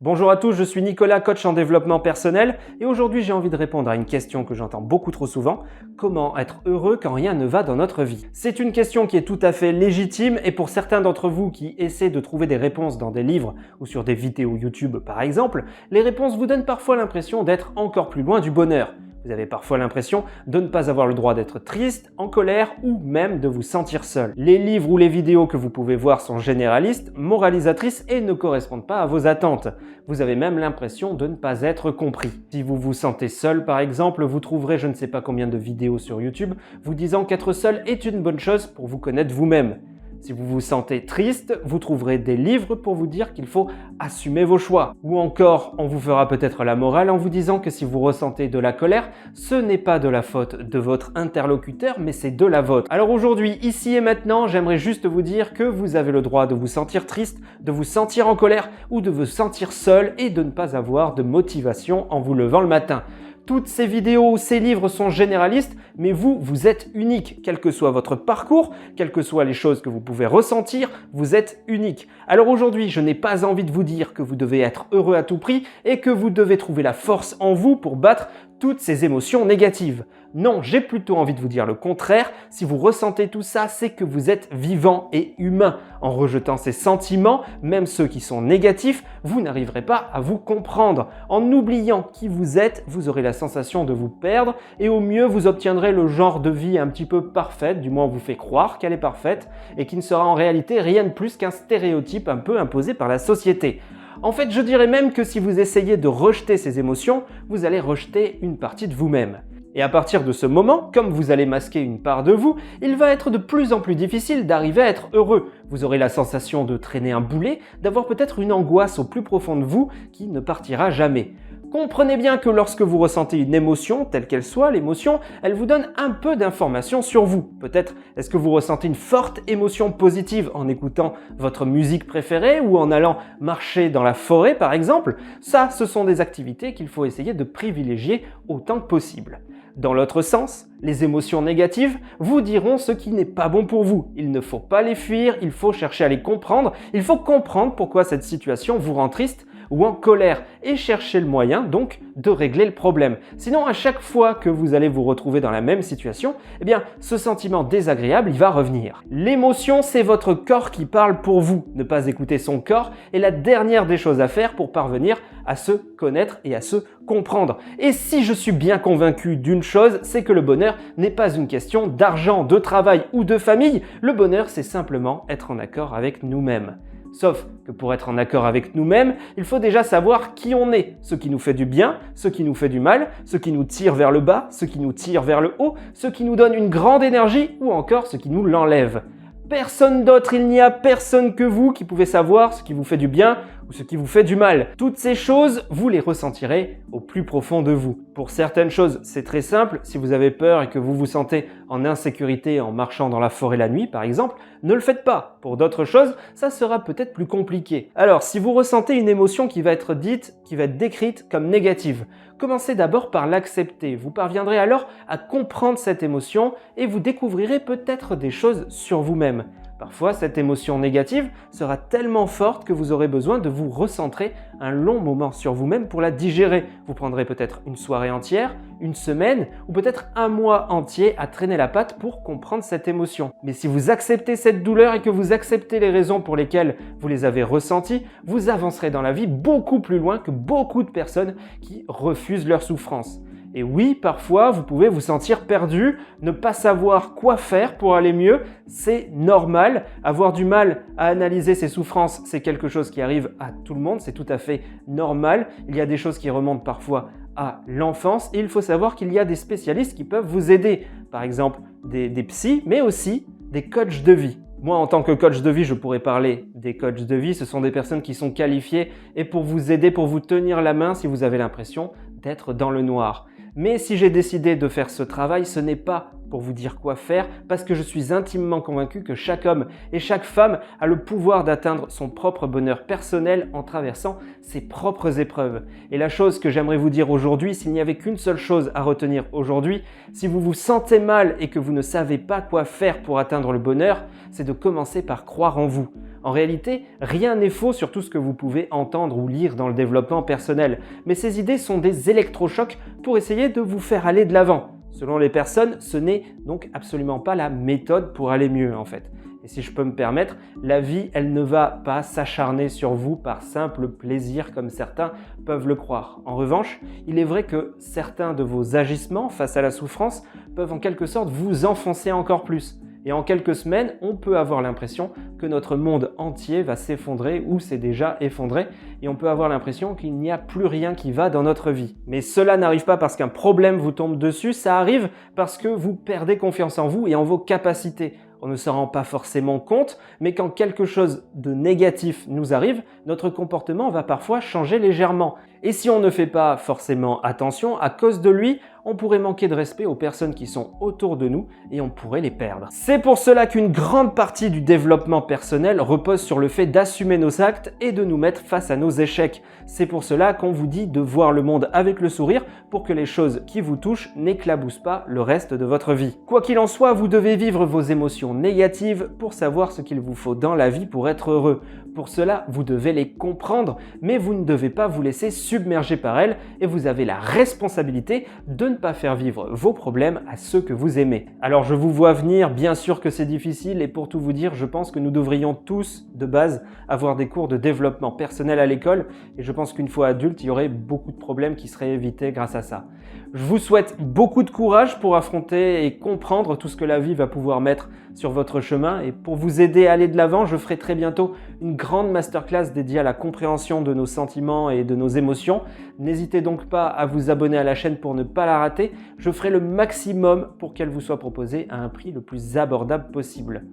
Bonjour à tous, je suis Nicolas, coach en développement personnel et aujourd'hui j'ai envie de répondre à une question que j'entends beaucoup trop souvent. Comment être heureux quand rien ne va dans notre vie? C'est une question qui est tout à fait légitime et pour certains d'entre vous qui essaient de trouver des réponses dans des livres ou sur des vidéos YouTube par exemple, les réponses vous donnent parfois l'impression d'être encore plus loin du bonheur. Vous avez parfois l'impression de ne pas avoir le droit d'être triste, en colère ou même de vous sentir seul. Les livres ou les vidéos que vous pouvez voir sont généralistes, moralisatrices et ne correspondent pas à vos attentes. Vous avez même l'impression de ne pas être compris. Si vous vous sentez seul par exemple, vous trouverez je ne sais pas combien de vidéos sur YouTube vous disant qu'être seul est une bonne chose pour vous connaître vous-même. Si vous vous sentez triste, vous trouverez des livres pour vous dire qu'il faut assumer vos choix. Ou encore, on vous fera peut-être la morale en vous disant que si vous ressentez de la colère, ce n'est pas de la faute de votre interlocuteur, mais c'est de la vôtre. Alors aujourd'hui, ici et maintenant, j'aimerais juste vous dire que vous avez le droit de vous sentir triste, de vous sentir en colère ou de vous sentir seul et de ne pas avoir de motivation en vous levant le matin. Toutes ces vidéos ou ces livres sont généralistes, mais vous êtes unique. Quel que soit votre parcours, quelles que soient les choses que vous pouvez ressentir, vous êtes unique. Alors aujourd'hui, je n'ai pas envie de vous dire que vous devez être heureux à tout prix et que vous devez trouver la force en vous pour battre toutes ces émotions négatives. Non, j'ai plutôt envie de vous dire le contraire. Si vous ressentez tout ça, c'est que vous êtes vivant et humain. En rejetant ces sentiments, même ceux qui sont négatifs, vous n'arriverez pas à vous comprendre. En oubliant qui vous êtes, vous aurez la sensation de vous perdre et au mieux, vous obtiendrez le genre de vie un petit peu parfaite, du moins on vous fait croire qu'elle est parfaite et qui ne sera en réalité rien de plus qu'un stéréotype un peu imposé par la société. En fait, je dirais même que si vous essayez de rejeter ces émotions, vous allez rejeter une partie de vous-même. Et à partir de ce moment, comme vous allez masquer une part de vous, il va être de plus en plus difficile d'arriver à être heureux. Vous aurez la sensation de traîner un boulet, d'avoir peut-être une angoisse au plus profond de vous qui ne partira jamais. Comprenez bien que lorsque vous ressentez une émotion, telle qu'elle soit, l'émotion, elle vous donne un peu d'informations sur vous. Peut-être est-ce que vous ressentez une forte émotion positive en écoutant votre musique préférée ou en allant marcher dans la forêt par exemple. Ça, ce sont des activités qu'il faut essayer de privilégier autant que possible. Dans l'autre sens, les émotions négatives vous diront ce qui n'est pas bon pour vous. Il ne faut pas les fuir, il faut chercher à les comprendre. Il faut comprendre pourquoi cette situation vous rend triste ou en colère et chercher le moyen donc de régler le problème. Sinon, à chaque fois que vous allez vous retrouver dans la même situation, eh bien, ce sentiment désagréable, il va revenir. L'émotion, c'est votre corps qui parle pour vous. Ne pas écouter son corps est la dernière des choses à faire pour parvenir à se connaître et à se comprendre. Et si je suis bien convaincu d'une chose, c'est que le bonheur n'est pas une question d'argent, de travail ou de famille. Le bonheur, c'est simplement être en accord avec nous-mêmes. Sauf que pour être en accord avec nous-mêmes, il faut déjà savoir qui on est, ce qui nous fait du bien, ce qui nous fait du mal, ce qui nous tire vers le bas, ce qui nous tire vers le haut, ce qui nous donne une grande énergie ou encore ce qui nous l'enlève. Personne d'autre, il n'y a personne que vous qui pouvez savoir ce qui vous fait du bien ou ce qui vous fait du mal. Toutes ces choses, vous les ressentirez au plus profond de vous. Pour certaines choses, c'est très simple. Si vous avez peur et que vous vous sentez en insécurité en marchant dans la forêt la nuit, par exemple, ne le faites pas. Pour d'autres choses, ça sera peut-être plus compliqué. Alors, si vous ressentez une émotion qui va être décrite comme négative, commencez d'abord par l'accepter. Vous parviendrez alors à comprendre cette émotion et vous découvrirez peut-être des choses sur vous-même. Parfois, cette émotion négative sera tellement forte que vous aurez besoin de vous recentrer un long moment sur vous-même pour la digérer. Vous prendrez peut-être une soirée entière, une semaine ou peut-être un mois entier à traîner la patte pour comprendre cette émotion. Mais si vous acceptez cette douleur et que vous acceptez les raisons pour lesquelles vous les avez ressenties, vous avancerez dans la vie beaucoup plus loin que beaucoup de personnes qui refusent leur souffrance. Et oui, parfois, vous pouvez vous sentir perdu, ne pas savoir quoi faire pour aller mieux, c'est normal. Avoir du mal à analyser ses souffrances, c'est quelque chose qui arrive à tout le monde, c'est tout à fait normal. Il y a des choses qui remontent parfois à l'enfance et il faut savoir qu'il y a des spécialistes qui peuvent vous aider. Par exemple, des psys, mais aussi des coachs de vie. Moi, en tant que coach de vie, je pourrais parler des coachs de vie. Ce sont des personnes qui sont qualifiées et pour vous aider, pour vous tenir la main si vous avez l'impression d'être dans le noir. Mais si j'ai décidé de faire ce travail, ce n'est pas pour vous dire quoi faire parce que je suis intimement convaincu que chaque homme et chaque femme a le pouvoir d'atteindre son propre bonheur personnel en traversant ses propres épreuves. Et la chose que j'aimerais vous dire aujourd'hui, s'il n'y avait qu'une seule chose à retenir aujourd'hui, si vous vous sentez mal et que vous ne savez pas quoi faire pour atteindre le bonheur, c'est de commencer par croire en vous. En réalité, rien n'est faux sur tout ce que vous pouvez entendre ou lire dans le développement personnel, mais ces idées sont des électrochocs pour essayer de vous faire aller de l'avant. Selon les personnes, ce n'est donc absolument pas la méthode pour aller mieux en fait. Et si je peux me permettre, la vie, elle ne va pas s'acharner sur vous par simple plaisir comme certains peuvent le croire. En revanche, il est vrai que certains de vos agissements face à la souffrance peuvent en quelque sorte vous enfoncer encore plus. Et en quelques semaines, on peut avoir l'impression que notre monde entier va s'effondrer ou s'est déjà effondré et on peut avoir l'impression qu'il n'y a plus rien qui va dans notre vie. Mais cela n'arrive pas parce qu'un problème vous tombe dessus, ça arrive parce que vous perdez confiance en vous et en vos capacités. On ne se rend pas forcément compte, mais quand quelque chose de négatif nous arrive, notre comportement va parfois changer légèrement. Et si on ne fait pas forcément attention, à cause de lui, on pourrait manquer de respect aux personnes qui sont autour de nous et on pourrait les perdre. C'est pour cela qu'une grande partie du développement personnel repose sur le fait d'assumer nos actes et de nous mettre face à nos échecs. C'est pour cela qu'on vous dit de voir le monde avec le sourire pour que les choses qui vous touchent n'éclaboussent pas le reste de votre vie. Quoi qu'il en soit, vous devez vivre vos émotions négatives pour savoir ce qu'il vous faut dans la vie pour être heureux. Pour cela, vous devez les comprendre, mais vous ne devez pas vous laisser submerger par elles et vous avez la responsabilité de ne pas faire vivre vos problèmes à ceux que vous aimez. Alors je vous vois venir, bien sûr que c'est difficile et pour tout vous dire, je pense que nous devrions tous, de base, avoir des cours de développement personnel à l'école et je pense qu'une fois adulte, il y aurait beaucoup de problèmes qui seraient évités grâce à ça. Je vous souhaite beaucoup de courage pour affronter et comprendre tout ce que la vie va pouvoir mettre sur votre chemin et pour vous aider à aller de l'avant, je ferai très bientôt une grande masterclass dédiée à la compréhension de nos sentiments et de nos émotions. N'hésitez donc pas à vous abonner à la chaîne pour ne pas la rater. Je ferai le maximum pour qu'elle vous soit proposée à un prix le plus abordable possible.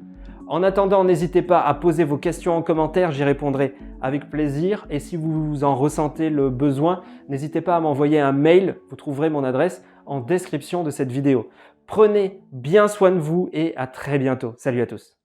En attendant, n'hésitez pas à poser vos questions en commentaire, j'y répondrai avec plaisir. Et si vous en ressentez le besoin, n'hésitez pas à m'envoyer un mail, vous trouverez mon adresse en description de cette vidéo. Prenez bien soin de vous et à très bientôt. Salut à tous.